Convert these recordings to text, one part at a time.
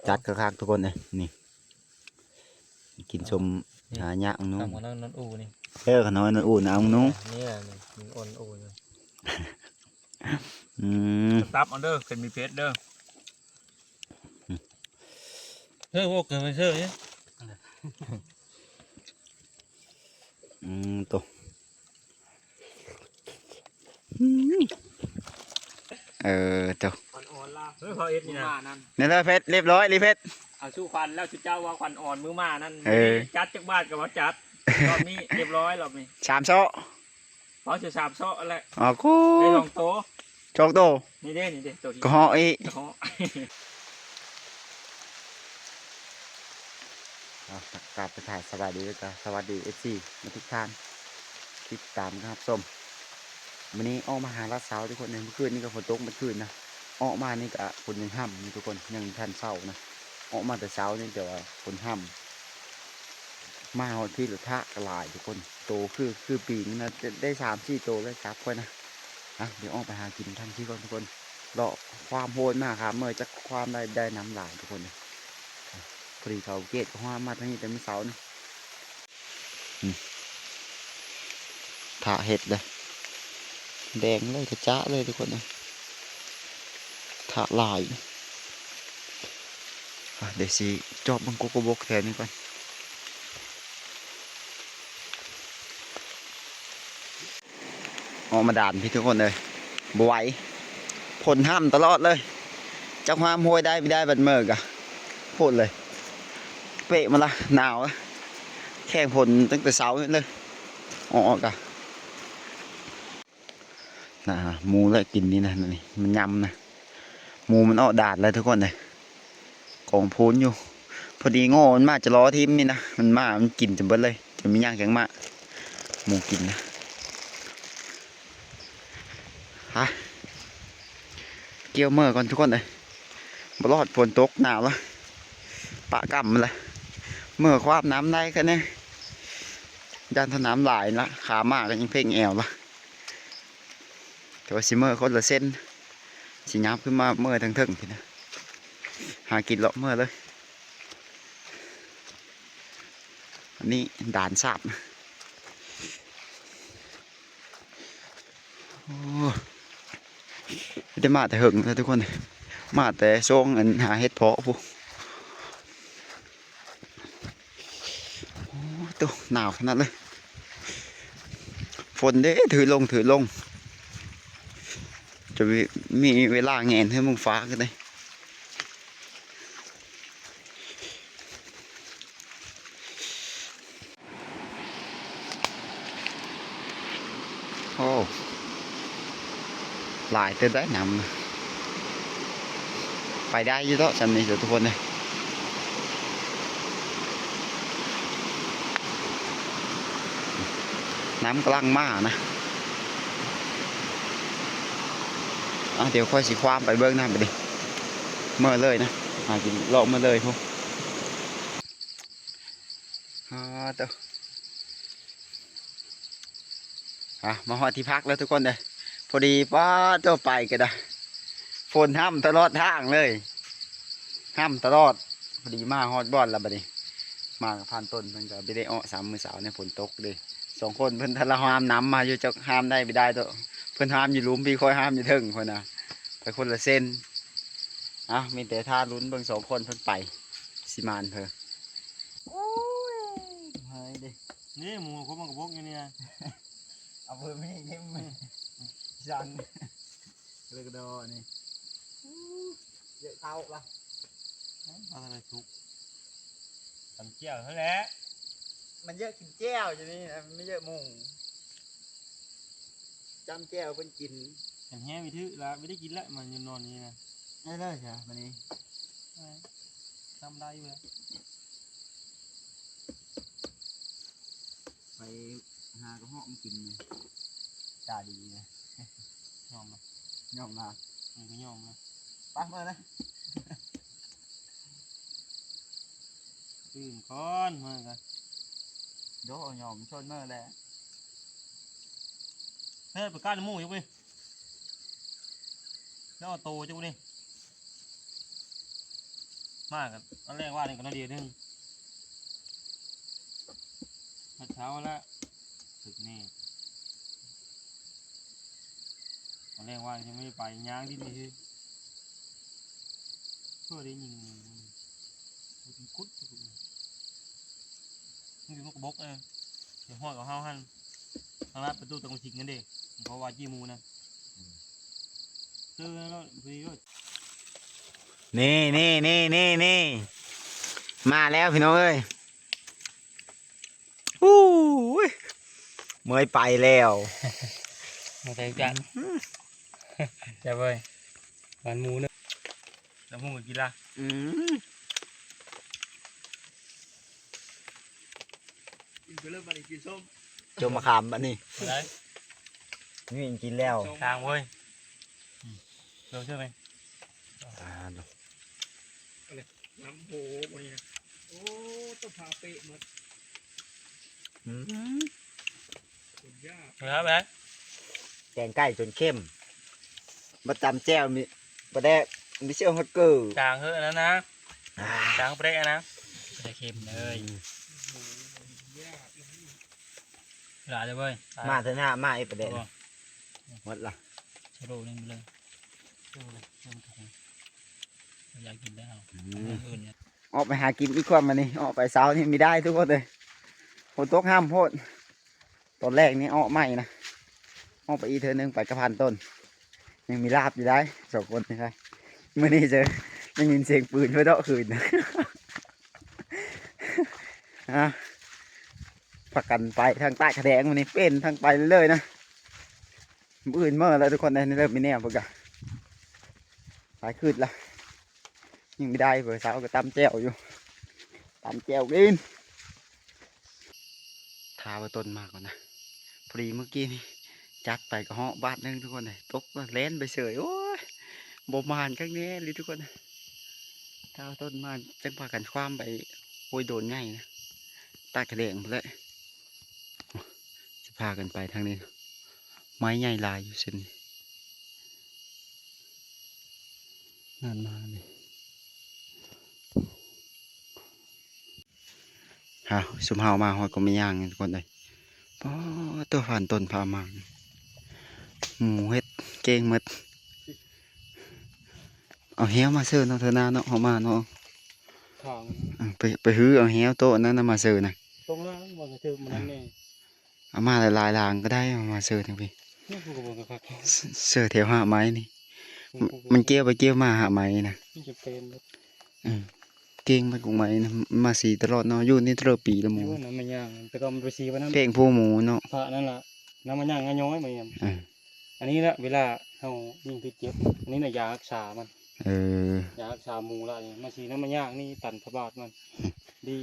จัดกระคักทุกคนเลยนี่กินชมหาหยาของนู้น ทำกันนั่นอูนี่ ขน้อยนั่นอุ่นเอานู้น นี่แหละมันอ่อนอูนี่ ตับอันเด้อเป็นมีเพชรเด้อ เฮ้ยพวกเกิดมาเชื่อเนี่ย ตัวตัว อ่อนๆล่ะเฮ้ยพอเอ็ดนี่นะนั่น นี่แล้วเพชรเรียบร้อยรีเพชร เอาชูควันแล้วชูเจ้าว่าควันอ่อนมือมานั่นจัดจากบ้านกับว่าจัดรอบนี้เรียบร้อยรอบนี้ 3 โซ่ เพราะจะสามโซ่อะไร อ๋อกู ได้ลองโต โชคโต นี่เด้ตัวที่ ก็ห่ออี เขา กลับไปถ่ายสวัสดีด้วยจ้ะสวัสดีFCมาทุกท่านติดตามนะครับส้มวันนี้ออกมาหาลาดเสาทุกคนในเมื่อคืนนี่ก็ฝนตกเมื่อคืนนะออกมานี่ก็ฝนยังห้ำนี่ทุกคนยังทันเศร้านะออกมาแต่เช้านี่แต่ว่าฝนห้ำมาที่หรือท่ากระลายทุกคนโตคือปีนี้นะจะได้3-4 โตแล้วจับค่อยนะเดี๋ยวออกไปหากินทันที่ก่อนทุกคนรอความโหดมากครับเมื่อจะความได้น้ำหลายทุกคนพอดีเขาเกตเขามาทั้งนี้แต่ไม่เสาร์นี่ถ่าเห็ดเลยแดงเลยกระจ้าเลยทุกคนนะถ่าลายเดี๋ยวสิจอบบังกุกบกแทนนี้ก่อนออกมาด่านพี่ทุกคนเลยบวยผลห้ามตลอดเลยจะห้ามห้วยได้ไม่ได้บันเมิกอะพูดเลยเปะมาละหนาวอะแข่งผลตั้งแต่เช้าเลยออกอะหมูเลยกินนี่นะนี่มันยำนะหมูมันออกดาดเลยทุกคนเลยกองพูนอยู่พอดีโง่มันมาจะล้อทิมนี่นะมันมามันกินจนเบิดเลยจะมีย่างแข็งมากหมูกินนะเกี่ยวเมื่อก่อนทุกคนเลยบลอดฝนตกหนาวแล้วปะกำมันเลยเมื่อควาบน้ำได้แค่นี้ด้านสนามหลายละขามากก็ยังเพ่งแอวละแต่ว่าซิเมอร์คนละเส้นสิยับขึ้นมาเมื่อทั้งทีนะหากินเลาะเมื่อเลยอันนี้ด่านสาบได้มาแต่หึงเลยทุกคนมาแต่ช่วงหาเห็ดเพาะพวกตัวหนาวขนาดเลยฝนเด้ถือลงจะมีเวลาแงนให้มึงฟ้ากันเลยโอ้หลายเต้นได้นำไปได้ยี่ต่อจำนี้เดี๋ยวทุกคนเลยน้ำกำลังมานะเดี๋ยวค่อยสีความไปเบื้องหน้าไปดิเมื่อเลยนะหากินเลาะมาเลยพวกมาหอที่พักแล้วทุกคนเลยพอดีป้าตัวไปกันนะฝนห้ามตลอดทางเลยห้ามตลอดพอดีมาฮอดบอลแล้วบัดนี้มากับพันต้นเพิ่นก็ไม่ได้อ้อ3 มื้อเสาร์เนี่ยฝนตกเลย2 คนเพิ่นทะเลาะห้ามน้ำมาอยู่จะห้ามได้ไม่ได้ตัวเพิ่นห้ามอยู่หลุมพี่คอยห้ามอยู่ถึงคนนะไปคนละเส้นมีแต่ท่าลุ้นเบิ่ง2 คนเพิ่นไปสิมานเพิ่นโอ้ยเฮ้ยดิ นี่หมูเขาบังกระบอกอยู่เนี่ย เอาเพิ่มไม่ได้ไหมจังเลยกระโดดนี่เยอะเท่าละ อะไรทุกทำเจียวเท่านั้น มันเยอะกินแก้วอยู่นี่นะมันไม่เยอะหมูจำแก้วเป็นกิน เห็นแห้งมีทื่อแล้วไม่ได้กินละมันยังนอนนี่นะ ได้เลยใช่ไหมนี่ ทำได้อยู่แล้ว ไปหากระห้องกินเลยจ่าดีนะ ยอมนะ ยอมมา มันก็ยอมนะ ปั๊มมาเลย ตื่นก่อนมากัน โดยอมชนเมื่อแล้ว เฮ้ยประกาศหมูอยู่ไปแล้วโตจุ๊นี่ มากกันตอนแรกว่านี่ก็น้อยเดียวนึงมาเช้าแล้วถึกนี่ตอนแรกว่ายังไม่ไปย่างดิ้นนี่เพื่อได้ยิงมันกุดนี่คือมันกระบอกเองเดี๋ยวห้อยกับห้าวหันทางลัดประตูตะกุชิงกันเด็กเพราะว่าจี้มูนะเจอแล้วพอดีก็ นี่มาแล้วพี่น้องเอ้ยอู้ยเมื่อยไปแล้ว มาใส่จานจะไปหวานหมูเนอะแล้วหมูกินละ อืม ไปเริ่มมากินส้ม จมมะขามบัดนี้ อะไร นี่กินแล้ว ทางเว้ยเร็วใช่ไหม น้ำโหวันนี้นะโอ้ต้องพาเปะหมด อืม คนยาก ครับไป แกงไก่จนเข้มมาตำแจ่วมีประแดกมีเชี่ยวฮักเกอร์ จางเฮ้ยนะนะจางเปรี้ยนะจะเค็มเลยหลายเลยเว้ย มาเถอะหน้ามาไอ้ประเด็นหมดละ ชะโดนึงไปเลยอยากกินได้เอาอื่นเนี่ย ออกไปหากินอีกความมานี่ออกไปเช้านี่ไม่ได้ทุกคนเลยฝนตกห้ามโพดตอนแรกนี่ออกไม่นะออกไปอีกเธอนึงไปกระพันต้นยังมีลาบอยู่ได้2 คนนี่ครับเมื่อนี้เจอยังยินเสียงปืนเพื่อเดาะคืนนะฮะประกันไปทางใต้ขะแดงวันนี้เป็นทางไปเลยๆนะปืนเมื่อแล้วทุกคนในเริ่มมีแนวพวกกันหลายคืนละยังไม่ได้เผื่อเช้าก็ตำแจ่วอยู่ตำแจ่วกินทาไปต้นมากก่อนนะพอดีเมื่อกี้นี่จัดไปกับเหาะบาทนึงทุกคนเลยตกเล่นไปเฉยโอ้ยบ่มานข้างนี้เลยทุกคนทาต้นมาจังพากันคว้ามไปโอ้ยโดนง่ายนะตากระเดงไปเลยจะพากันไปทางนี้ไม้ใหญ่ลายอยู่เส้นนี้นั่นมาเลยฮะสุมเฮามาหอยก็ไม่ย่างทุกคนเลยเพราะตัวผ่านต้นพามาหมูเฮ็ดเก่งหมดเอาเหี้ยวมาเสิร์ฟเนาะเธอหน้าเนาะเอามาเนาะ ทาง ไปฮื้อเอาเหี้ยวโต๊ะนั้นน่ะมาเสิร์ฟนะ ตรงนั้นว่าจะถึงมันนี่ เอามาหลายๆรางก็ได้เอามาเสิร์ฟทั้งพี่ นี่กูก็บอกครับ เสิร์ฟแถวหาไม้นี่มันเกี่ยวไปเกี่ยวมาหาไม้นะ นี่จะเป็น เก่งมันกุ้งไม้นะมาสีตลอดเนาะอยู่นี่ตลอดปีละหมู ยูน้ำมันย่างแต่ก็มันไปซีวันนั้น เพลงผู้หมูเนาะ พระนั่นล่ะน้ำมันย่างง่อยๆมาอย่าง อ่า อันนี้ละเวลาเรายิงติดเจ็บอันนี้น่ะยารักษามัน เออย ารักษาหมูละนี่มาซีน้ำมันย่างนี่ตันพระบาทมันดี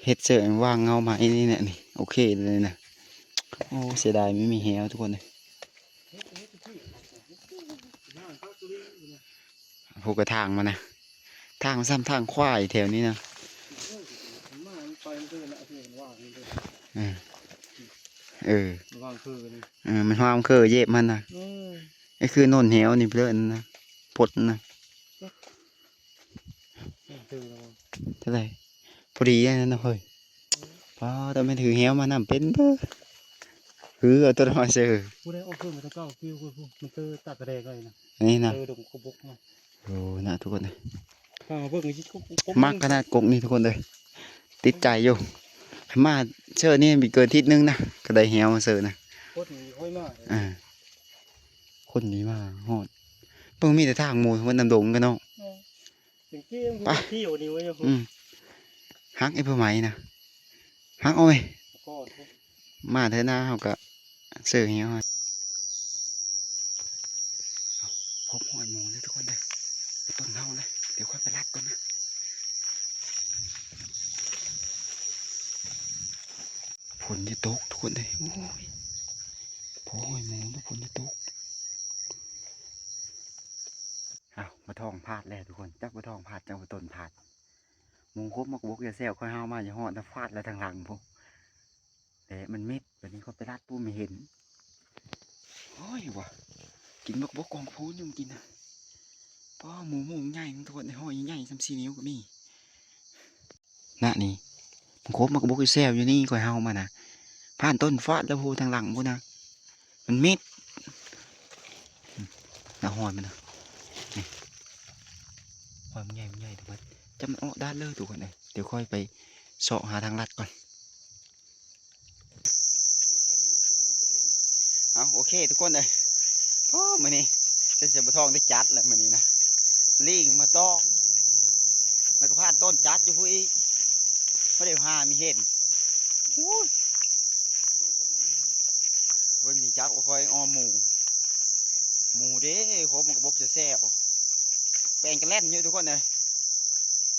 เฮ็ดเสิร์ฟว่างเงาไม้นี่เนี่ยนี่โอเคเลยนะโอ้เสียดายไม่มีเหี้ยวทุกคนเลยพวกกระทางมานะทางซ้ำทางควายแถวนี้นะ ไปมันคือละคือว่างนี่เลย เออเออ ว่างคือนี่ มันความเคยเย็บมันนะไอ้คือโน่นเหวนี่เพื่อนนะพดนะ คือ เท่าไหร่พอดีได้นั่นนะเฮ้ยพอแต่ไม่ถือเหวมานำเป็นเบ้อคือเอาตัวมาเจอ ผู้ใดเอาคือมันจะเก้าคิวคือมันคือตัดกระเดกเลยนะ นี่นะ ดงกบกนะ โอ้น่าทุกคนเลย ถ้าเบิ่งนี่กบ มักขนาดกกนี่ทุกคนเลยติดใจอยู่มาเชื่อนี่มีเกินทิศนึงนะก็ได้เหวมาเจอนะ โคตรค่อยมาก คนนี้มาฮอดเพิ่งมีแต่ทางหมูมันนำดงกันเนาะ ถึงเกี้ยงที่อยู่นี่ไว้อยู่ ฮักไอ้เพื่อไหมนะฮักเอาไว้ ก็ มาเถอะนะเขาก็เสือเหี้ยวให้พบหอยหมูเลยทุกคนเลยไปต้นเท่าเลยเดี๋ยวค่อยไปรัดก่อนนะฝนจะตกทุกคนเลยโอ้ยพอหอยหมูแล้วฝนจะตกอ้าวมาท่องพาดแล้วทุกคนจักมาท่องพาดจักมาต้นพาดหมูครบมากบกอย่าแซวค่อยห้าวมาอย่าหอดนะฟาดแล้วทางหลังพวกแต่มันมิดวันนี้เขาไปรัดปูไม่เห็นโอ้ยวะกินบักบกกองพูนยังกินนะป ป้อหมูใหญ่ทุกคนในห้อยใหญ่3-4 นิ้วก็มีน่ะนี่มันครบมันก็บอกอยู่แซวอยู่นี่ก่อยเฮามานะผ่านต้นฟาดแล้วพูทางหลังพูนะมันมิดแล้วห้อยมันนะนี่ห้อยมันใหญ่ทุกคนจำมันออกด้านเลยทุกคนเลยเดี๋ยวค่อยไปเสาะหาทางลัดก่อนเอาโอเคทุกคนเลยโอ้มานี่เส้นเสียบทองได้จัดแล้วมานี่นะลิงมาต้องแล้วก็ผ่านต้นจัดอยู่พูอีกเพราะเดี๋ยวหามีเห็นเพิ่นมีจักว่าคอยอ้อมหมูเด้ครบมันก็บกจะแซ่บแปลงกันเล่นอยู่ทุกคนเลย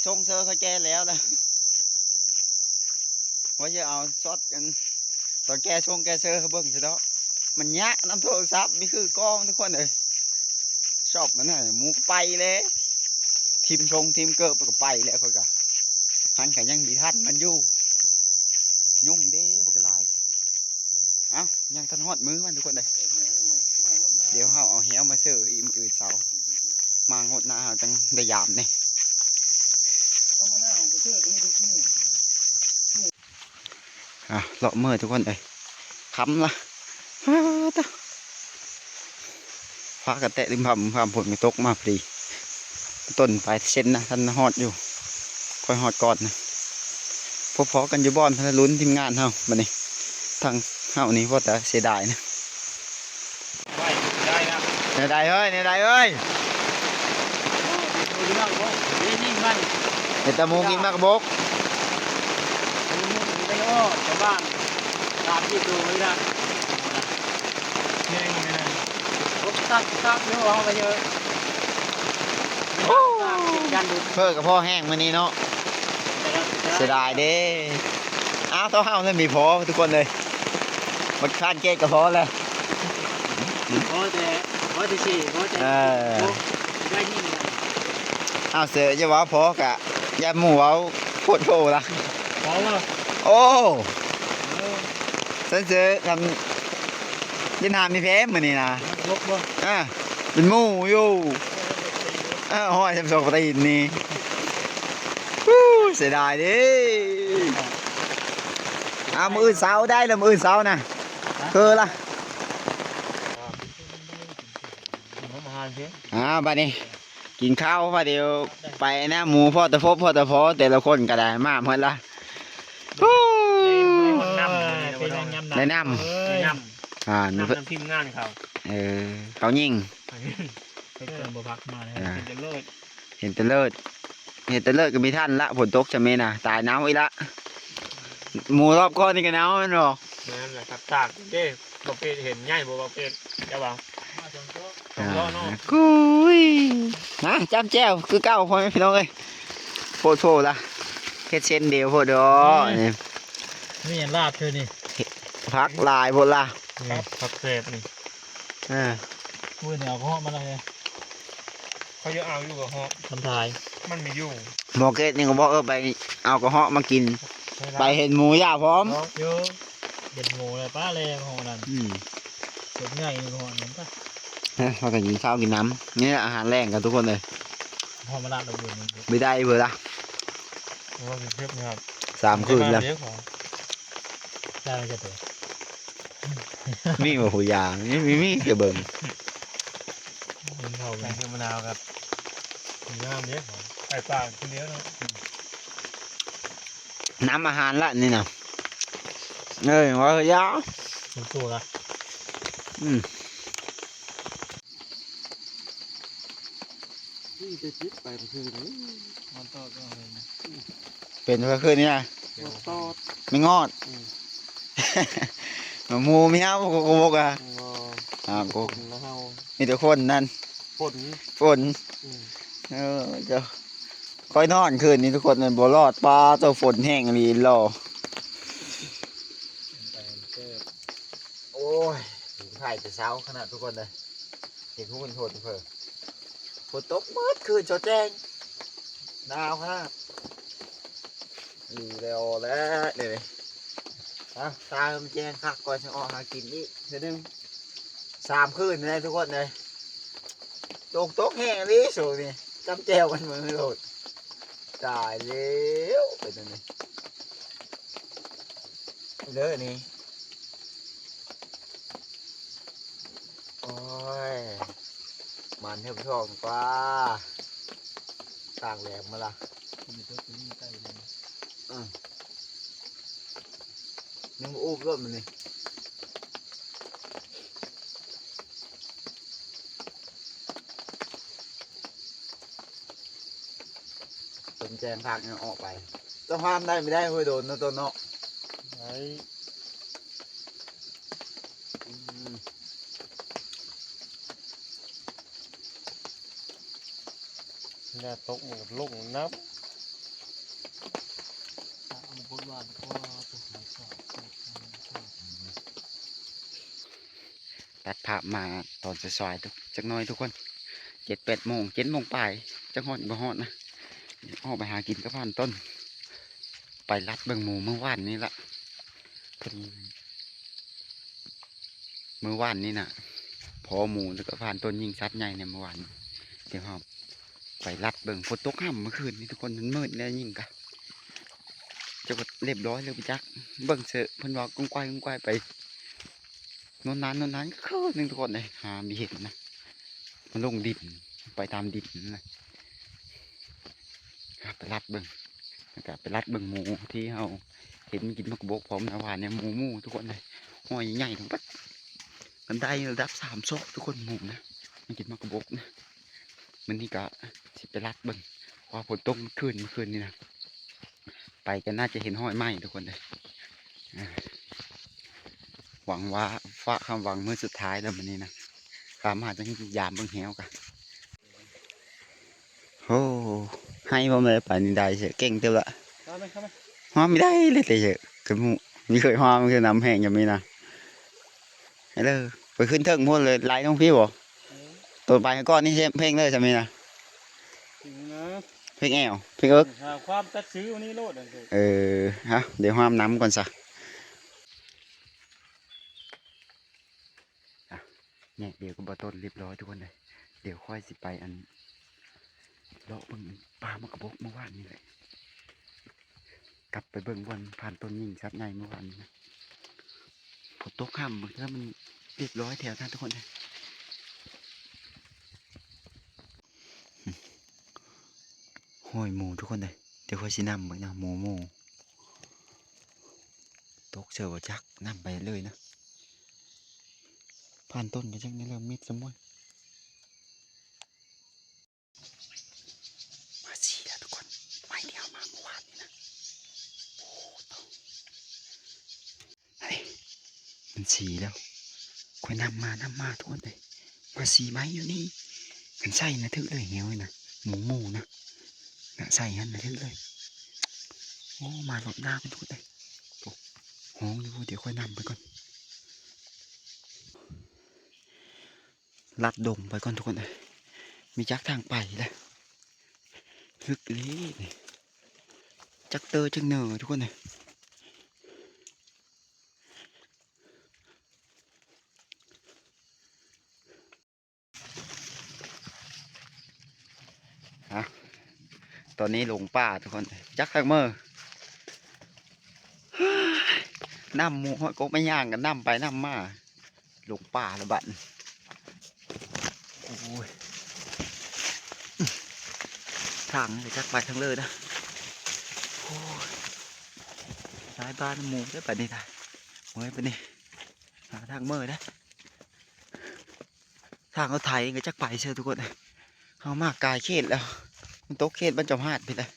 ทรงเซอร์เขาแก่แล้วนะว่าจะเอาซอสกันตอนแก่ทรงแก่เซอร์เขาเบิ่งซะเนาะมันยะน้ำโทรศัพท์นี่คือกล้องทุกคนเลยชอบมันน่ะหมูไปเลยทีมชงทีมเกิบก็ไปแล้วเขากะหันกันยังดีทันมันอยู่ยุ่งเด้บ่กระไรเอ้ายังทันหอดมือมันทุกคนเลยเดี๋ยวเขาเอาแหวมาเสิร์ฟอีกมื้ออื่นเสาร์มางดหน้าจังได้ยามนี่เลาะเมื่อทุกคนเลยค้ำละฟ้ากระแตะริมพำผลไม่ตกมาพอดีต้นปลายเส้นนะท่านหอดอยู่ค่อยหอดก่อนนะพอๆกันอยู่บ้านพนลุ้นทีมงานเฮาบัดนี้ทางเฮานี่เพราะแต่เสียดายนะ ได้นะ เนี่ยได้เฮ้ยเนี่ยได้เฮ้ย ดูเรื่องว่านี่มัน เห็ดตะมูกินมากระบก ไอ้โอ้ชาวบ้านตามที่ดูไม่ได้เนี่ยไงนะรถตักเยอะเอาไปเยอะกันดู เพื่อกับพ่อแห้งมื้อนี้เนาะเสียดายเด้อ้าวเท่าเฮาเลยมีพอทุกคนเลยมันคานเกตกับพอเลย โอ้แต่สี่โอ้แต่ได้ยิ่ง อ้าวเสือจะว่าพอกะยาหมูเอาโคตรโผล่ละ เพราะว่า โอ้ฉันเสือทำยินหามีเพมมื้อนี้นะ ลบบ่ เป็นหมูอยู่ห้อยทำสองปตีนนี่เสียดายดิมืออื่นเสาได้แล้วมืออื่นเสานะคือละบัดนี้กินข้าวพอเดียวไปนะหมูพ่อตะพแต่ละคนก็ได้มาหมดละได้น้ำน้ำทีมงานเขา เขายิง เติมบพักมาเห็นจะเลิศก็มีท่านละฝนตกจะเมน่ะตายน้ำไว้ละหมูรอบก้อนนี่ก็น้ำมันหรอนั่นแหละครับตากเด้บอกเป็ดเห็นง่ายบอกเป็ดจะวางกุยนะจำแจ้วคือเก้าพ่อแม่พี่น้องเอ้ยโพดละเฮ็ดเส้นเดียวโพดอ๋อนี่ลาบเธอนี่พักลายโพดละครับพักเศษนี่พูดเนี่ยเอาข้อมาเลยเขาจะเอาอยู่กับเหาะทำทายมันมีอยู่หมอเกตยังก็บอกไปเอากระเหาะมากินไปเห็นหมูย่าพร้อมเยอะเด็ดหมูเลยป้าเลยหอนั่นสดง่ายนี่หอนั่นป่ะเราก็กินข้าวกินน้ำนี่อาหารแรงกันทุกคนเลยหอมาละเราเบื่อไม่ได้เบื่อละ3 คืนแล้วได้ไม่จะตัวมีมาหัวยางนี่มีเกลือเบิ่งเขาแกงมะนาวครับน้ำเยอะไก่ปลาคนเดียวเนาะน้ำอาหารละนี่นะว่าเยอะตัวละเป็นเพื่อคืนนี่นะไม่งอดหมูมีเฮาโกโกกอ่ะโกมีแต่คนนั่นฝนจะค่อยนอนคืนนี้ทุกคนนั่นบ่รอดปลาตัวฝนแห้งลีรอโอ้ยถ่ายแต่เช้าขนาดทุกคนเลยเห็นทุกคนโทษเพื่อฝนตกมืดคืนจอแจ้งหนาวขนาดแล้วเลยตามันแจ้งคักก่อนจะออกหากินนี่เดี๋ยวนึง3 คืนเลยทุกคนเลย ตกแห้งเลยโชว์นี่จำแจวกันมือโหลดตายแล้วไปตรงนี้เด้อนี่โอ้ยมันเทียบทองกว่าต่างแหลมมาละ มีตัวนี้ใกล้เลย ยังอู้ก็มันนี่ต้นแจงผักเนี่ยออกไปจะห้ามได้ไม่ได้ห้วยโดนนะตัวเนาะ ไอ้เนี่ยตกหมดลงน้ำมันพูดว่าตัวหายสอบ ตัดภาพมาตอนสายๆทุกจักหน้อยทุกคน7-8 โมง7 โมงปลายจักฮอดบ่ฮอดนะออกไปหากินกับผ่านต้น ไปรัดเบิ่งหมูเมื่อวานนี้ละเพิ่นเมื่อวานนี้น่ะพอหมูแล้วก็ผ่านต้นยิงซัดใหญ่เนี่ยเมื่อวานเดี๋ยวเราไปรัดเบิ่งฝนตกห้ามเมื่อคืนนี้ทุกคนมันมืดแล้วยิงกะจะก็เรียบร้อยเลยพี่จักเบิ่งเสอะเพิ่นว่ากุ้งควายไปนนานก็คือหนึงทุกคนเลยหามีเห็นนะมันลงดินไปตามดินนะไปรัดเบิ่งแล้วก็ไปรัดเบิ่งหมูที่เราเห็นกินมะกระบอกพร้อมนะว่าเนี่ยหมูทุกคนเลยห้อยใหญ่ทั้งปัดกันได้ระดับ3 ศอกทุกคนหมูนะมันกินมะกระบอกนะมันนี่ก็สิไปรัดเบิ่งเพอฝนตกเมื่อคืนนี่นะไปก็น่าจะเห็นห้อยไหมทุกคนเลยหวังว่าฟ้าคำหวังเมื่อสุดท้ายแล้วมันนี่นะตามหาจังยามเบิ่งแหวกันโอ้ให้ผมเลยป่านนี้ได้เสียเก่งเต็มละ เข้าไหมเข้าไหม hoa mới đây lên đây giờ cái mụ như khởi hoa mới nằm hẹn nhà mình nè hay là phải khuyên thượng muaเลยlái trong phiếu bộ tụi bài con đi xem phênhเลยsao mình nè จริงนะ phênh eo phênh ớt หาความตัดซื้อวันนี้โลดเลย hả để hoa nắm còn sao nhẹ điều của bà tôn liệp lóiทุกคนเลยเดี๋ยวค่อยสิไปอันเลาะเบิ่งปลามากระบอกเมื่อวานนี่แหละกลับไปเบิ่งวันผ่านต้นยิงซัดไงเมื่อวานนี้นะฝนตกค่ำมันแล้วมันเรียบร้อยแถวนั้นทุกคนเลยห้อยหมูทุกคนเลยเดี๋ยวค่อยสินำเบิ่งนะหมูตกเสือบ่จักนำไปเลยนะผ่านต้นก็จังนี่เริ่มมิดสมมุติมาสีแล้วทุกคนไม่เดียวมาเมื่อวานนี่นะโอ้ต้องเฮ้ยมันสีแล้วค่อยนำมาทุกคนเลยมาสีไม้อยู่นี่มันใส่นะทึกเลยเหี้ยวเลยนะหมูนะน่ะใส่งั้นนะทึกเลยโอ้มาหลบหน้ากันทุกคนเลยโอ้โหเดี๋ยวค่อยนำไปก่อนลัดดงไปก่อนทุกคนเลยมีจักทางไปแล้วลึกเลยนี่จักเตอจักเนอทุกคนเลยตอนนี้หลงป่าทุกคนจักทางเมอน้ำหมูหอยกบไม่ย่างกันน้ำไปน้ำมาหลงป่าละบัดโอ้ยทางเลยจักไปทางเลยนะโอ้ยสายบ้านหมูได้ไปนี่ได้เมื่อไปนี่หาทางเมื่อนะทางเขาไทยก็จักไปเชื่อทุกคนเขามากกายเขตแล้วมันโต๊ะเขตบรรจงหาดไปเลย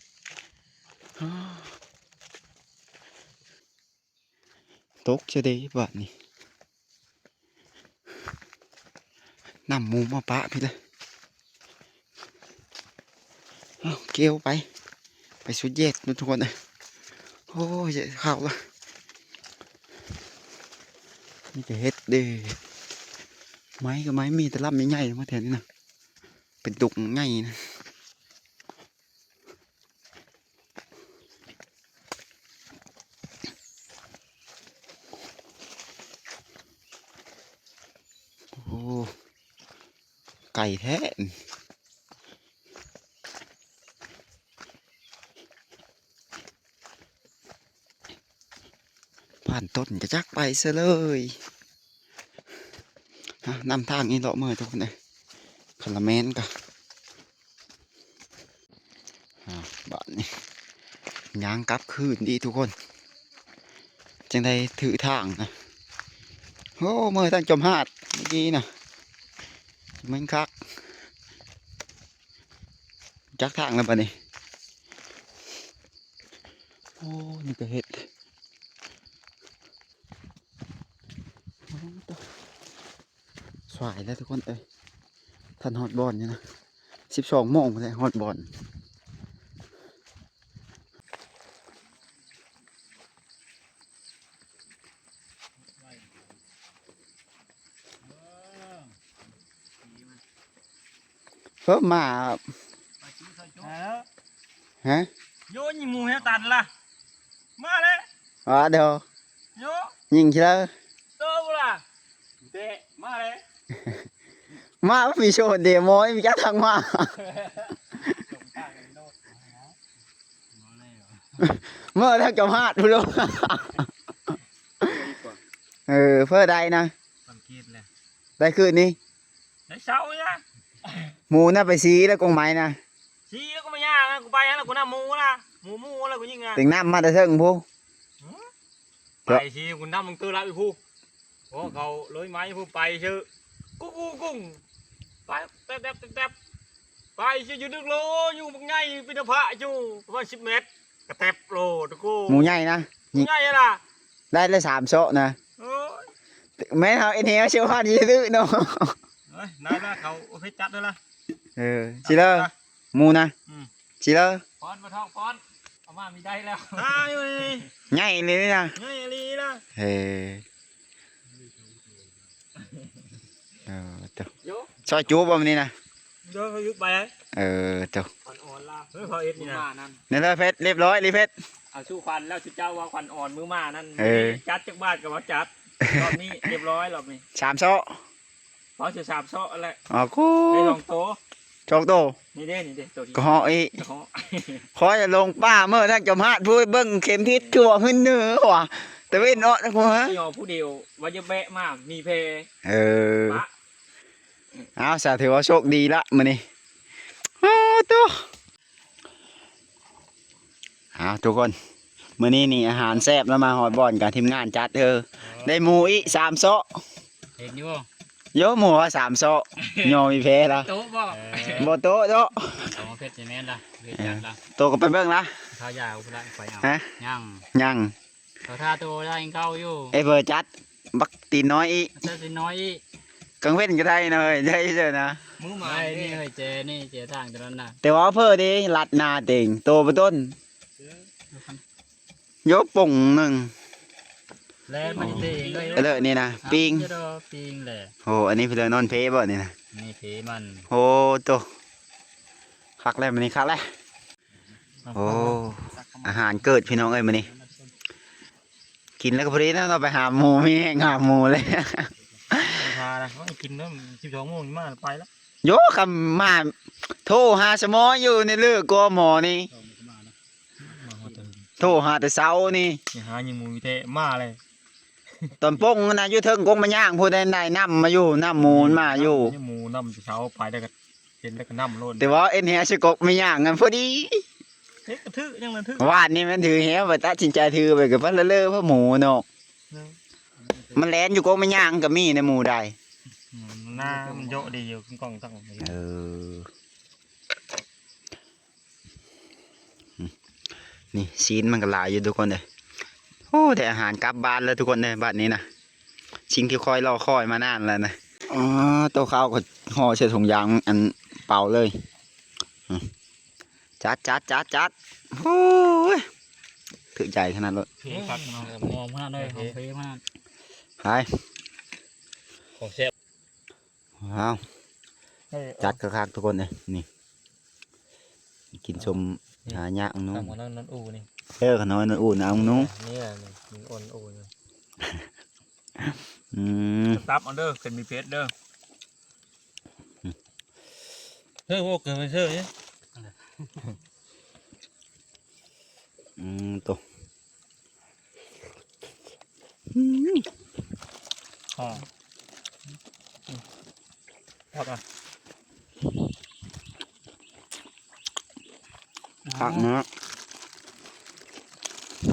โต๊ะเฉยดีบ้านนี่นำหมูมาปะพี่เลยเกี่ยวไปสุดเย็ดทุกคนเลยโอ้ยจะเข้าละนี่จะเฮ็ดเด้ไม้ก็ไม้มีแต่ลำใหญ่ๆมาแถวนี้นะเป็นดุกง่ายนะโอ้ไก่แท้ ผ่านต้นจะจักไปซะเลยนำทางนี้เลาะเมื่อทุกคนเลยคาราเมนกะบ้านนี้ย่างกลับคืนดีทุกคนจังได้ถือทางนะโอ้เมื่อทางจมหาดเมื่อกี้นะมันคักจักทางแล้วปะนี่โอ้นี่ก็เห็ดสวายแล้วทุกคนเอ้ยท่านฮอตบอลเนี่ยนะ12 โมงเลยฮอตบอลเพิ่มมา แล้ว ฮะ โยนยิงมูให้ตันล่ะมาเลย เดี๋ยว โย ยิงเชียว โตบุล่ะเตะมาเลย มาไม่มีโชว์เดโมยมีจักทางมาเมื่อทางจมหาดพูดเลยเพื่อใดนะ สังเกตเลย ได้คืนนี้ ไอ้เช้าเนี่ย หมูน่ะไปซีแล้วกงไม้นะ ชี้แล้วก็ไม่ยากนะกูไปแล้วกูน้ำมูนะมูแล้วกูยิงไง ถึงน้ำมาแต่เทิงพู ไปชี้กูน้ำมึงตื้อรับอีผู้โอ้เขาเลยไม้ผู้ไปชื่อกุ้งไปแตบไปชื่ออยู่ดึกโลอยู่บังไงเป็นพระอยู่ประมาณ10 เมตรกระแตบโลตะกู หมูใหญ่นะ ไงล่ะ ได้เลย3 โซะนะ โอ้ย แม่เขาเอ็นเฮเชียวพาดีดื้อเนาะ นายละเขาเพชรจัดด้วยล่ะ ชิเลอร์หมูนะชิเลอร์ ฟอนมาทองฟอนเอามามีได้แล้วตายเลย ใหญ่เลยนี่นะ ไงลีนะ เฮ้เจ้า โย ซอยจูบมันนี่นะ โยเขายุบไป เจ้า อ่อนล่ะเฮ้ยพอเอ็ดนี่นะนั่น นี่เลยเพชรเรียบร้อยรีเพชร เอาชูควันแล้วชุดเจ้าว่าควันอ่อนมือมานั่น จัดจากบ้านกับว่าจัดรอบนี้เรียบร้อยรอบนี้ 3 โซะ พอจะ3 โซ่อะไร กู ได้ลองโต โชคโต นี่เด้ตัวที่ ก็ห่ออี เขา ขอจะลงป้าเมื่อทางจมหาดพูดเบิ้งเข็มทิศจั่วขึ้นเหนือว่ะแต่เว้นเนาะนะกูฮะ ที่ยอผู้เดียวว่าจะแบะมากมีเพ ปะ เอาสาถือว่าโชคดีละมื้อนี้โอ้ตัวเอาทุกคนมื้อนี้นี่อาหารแซ่บแล้วมาหอดบ่อนกับทีมงานจัดได้หมูอีก3 โซะ เห็นอยู่ เยอะหมูว่า3 โซะยอมีแพ้ละ โต๊ะบ่ บ่โตะโตะ สองเพชรแม่นละเพชรจัดละ โตก็ไปเบิ่งละ ข้าวยาวพุ่นละไปเอา ฮะ ยัง ยัง เขาท่าตัวได้ยังเข้าอยู่ ไอ้เบอร์จัดบักตีน้อยอี เส้นน้อย กังเว้นก็ได้เนยได้เจอนะ มือมานี่เฮ้ยเจนี่เจทางตรงนั้นน่ะ แต่ว่าเพื่อดีลัดนาเต็งโตไปต้นยกปุ่งหนึ่ง แล้วมันจะเองเลย เลอะนี่นะปิง ปิงแหละ โอ้อันนี้เพื่อนนอนเพบ่นี่นะ นี่ผีมัน โอ้โตคักแล้วมันนี่คักแล้วโอ้อาหารเกิดพี่น้องเอ้ยมันนี่กินแล้วก็พอดีนะเราไปหาหมูมีแห้งหาหมูเลย พาละเขากินแล้ว12 โมงมาไปแล้ว โยคำมาโทรหาสมออยู่ในเลือกกอหมอนี่โทรหาแต่เช้านี่ หายิงมูเตะมาเลย ตอนป้งนะอยู่เทิงกงมาย่างผู้ใดได้น้ำมาอยู่น้ำมูลมาอยู่ นี่มูน้ำเช้าไปได้กันเห็นได้กันน้ำโลด แต่ว่าเอ็นเฮียสกกไม่ย่างกันพอดี เฮ้ยกระทึกยังระทึก วาดนี่มันถือเฮียไปตัดสินใจถือไปกับพันเลอะเพื่อหมูเนาะมันแลนอยู่กงมาย่างกับมีในหมูได้ หน้ามันโยดีอยู่กล้องตั้ง นี่ซีนมันก็หลายอยู่ทุกคนเลยโอ้แต่อาหารกลับบ้านแล้วทุกคนเลยบ้านนี้นะสิ่งที่คอยรอคอยมานานแล้วนะอ๋อตัวข้าวก็ห่อใส่ถุงยางอันเปล่าเลยจัดโอ้ยถือใจขนาดเลย เพพักเนาะมองมากเลยเพมาก ไป ของเสียบ ว้าวจัดกระคักทุกคนเลยนี่กินชมหายากนู้น ทำกันนั่นอูนี่ ขน้อยนั่นอุ่นเอานู้น นี่แหละนี่อ่อนอูนี่ ตับ อันเด้อเป็นมีเพชรเด้อเฮ้ยพวกเกิดไปเชื่อเนี่ย ตัว อ๋อครับอ่ะ ผักเนื้อ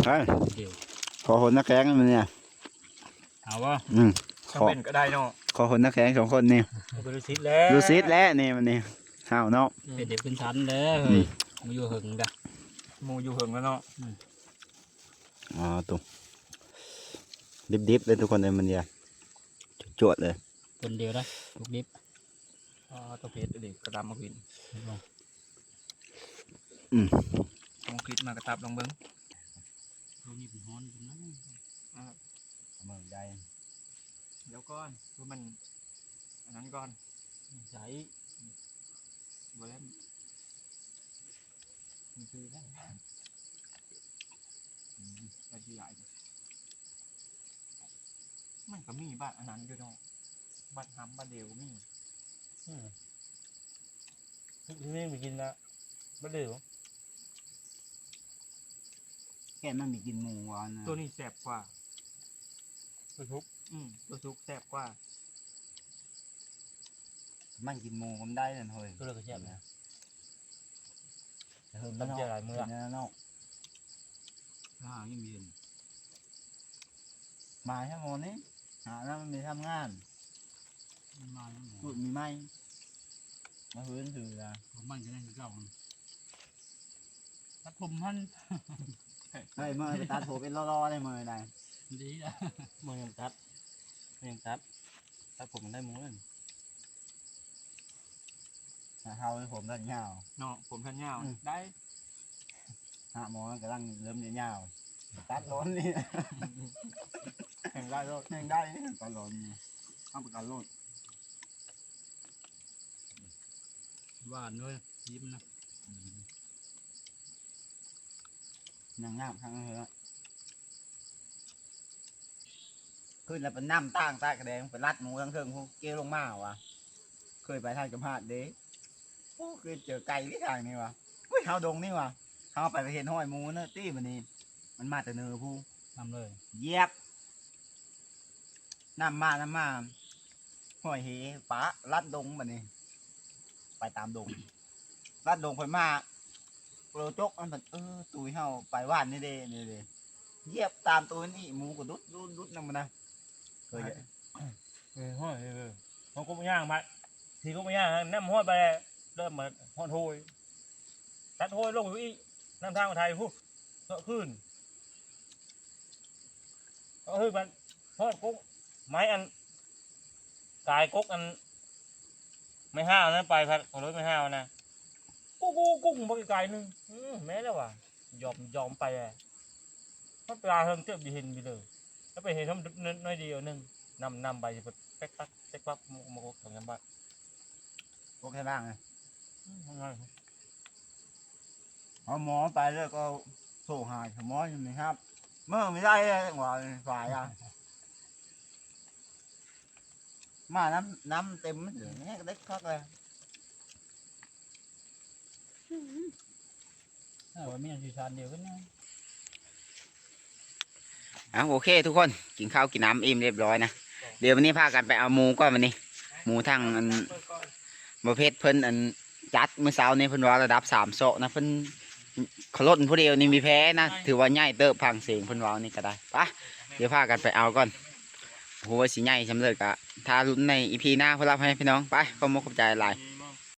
เฮ้ย เดี๋ยว ขอคนนักแข่งมันเนี่ย เอาว่า ข จะ อ เป็นก็ได้เนาะ ขอคนนักแข่ง2 คนนี่ ดูซิดแล้ว ดูซิดแล้วนี่มันนี่ห้าวเนาะ เป็นเด็กเป็นชั้นเด้อเฮ้ยมาอยู่หึงเด้อ หมูอยู่เหิงแล้วเนาะ อ๋อตุ่มดิบๆเลยทุกคนเลยมันเนี่ยจวดๆเลย คนเดียวได้ลูกดิบ อ๋อตัวเพชรเด็กกระดำมากิน ลองคิดมากระตับลองเบิ้ง ตัวนี้เป็นฮ้อนจังนะ มือได้ เดี๋ยวก่อนคือมันอันนั้นก่อน ใส่ บอแล้วมันคือได้ไปที่ใหญ่มันก็มีบ้านอันนั้นอยู่เนาะบ้านห้ำบ้านเดียวมี ที่นี่ไปกินละบ่เดือ แค่มันมีกินหมูวาน ตัวนี้แสบกว่าตัวทุกตัวทุกแสบกว่า มันกินหมูมันได้เลยเฮ้ย ตัวเลือกแซ่บนะ เฮิม น้ำเจียวหลายมื้อ เนาะ ยังมี มาใช่ไหมนี่หาแล้วมันมีทำงาน มา พูดมีไหมมาพื้นถือละ ผมมันจะได้คือเก่าตัดผมมัน เฮ้ยเมื่อไปตัดผมเป็นล้อๆได้เมื่อไหร่ ดีนะมันยังตัดผมมันได้หมูเลย เฮาให้ผมตัดยาว เนาะผมทันยาว อืม ได้ หาหมอกำลังเริ่มยาวตัดร้อนนี่ แข่งได้ก็ ยังได้ตัดร้อนนี่เอาประกันรถ หวานด้วยยิ้มนะ ยังงามทั้งนั้นเลยขึ้นแล้วเป็นน้ำตั้งใต้กระแดงไปรัดหมูทั้งเครื่องพวกเกี้ยวลงมาวะเคยไปทางจังหวัดเด้โอ้เคยเจอไก่ที่ทางนี่วะเฮ้ยเฮาดงนี่วะเฮาไปเห็นห้อยหมูเนอะตี้มันนี่มันมาแต่เนื้อผู้ ทำเลย เหยียบน้ำมาห้อยเหปะลัดดงมันนี่ไปตามดงลัดดงไปมาโปรจกมันแบบตุยเฮาไปว่านนี่เด้เหยียบตามตัวนี่หมูก็ดุดนั่นมันนะเคย ห้อยเขาก็ไม่ย่างไปทีก็ไม่ย่างน้ำห้อยไปเริ่มมาห้อยโถยตัดโถยลงอยู่อีกน้ำทางมาไทยพูเกาะขึ้นเฮ้ยมันทอดกุ๊กไม้อันกายกุ๊กอันไม่ห้าวนะไปพัดของรถไม่ห้าวนะกุ้งบางไก่หนึ่งแม่แล้วว่ะยอมไปเลยมันปลาเฮิงเจ็บดีเห็นไปเลยแล้วไปเห็นทำน้อยเดียวนึงนำไปจะเป๊กปักมากุ๊กของกันบ้าน พวกแค่ล่างไง ง่าย เอาหมอไปแล้วก็โซ่หายหมออยู่ไหมครับเมื่อไม่ได้หว่าฝ่ายมาน้ำเต็มเหลืองแง่ก็ได้คักเลย ว่ามีอันที่ชานเดียวกันนะ โอเคทุกคนกินข้าวกินน้ำอิ่มเรียบร้อยนะเดี๋ยววันนี้พากันไปเอาหมูก่อนวันนี้หมูทั้งอันประเภทเพิ่นอันจัดเมื่อเช้านี้เพิ่นว่าระดับ3 โซะนะเพิ่นขลุ่นผู้เดียวนี่มีแพ้นะถือว่าใหญ่เติบพังเสียงเพิ่นว่านี่ก็ได้ปะเดี๋ยวพากันไปเอาก่อนโหสิใหญ่สำเร็จกะถ้ารุ่นในอีพีหน้าเพื่อรับให้พี่น้องไปขอบคุณขอบใจหลาย ๆ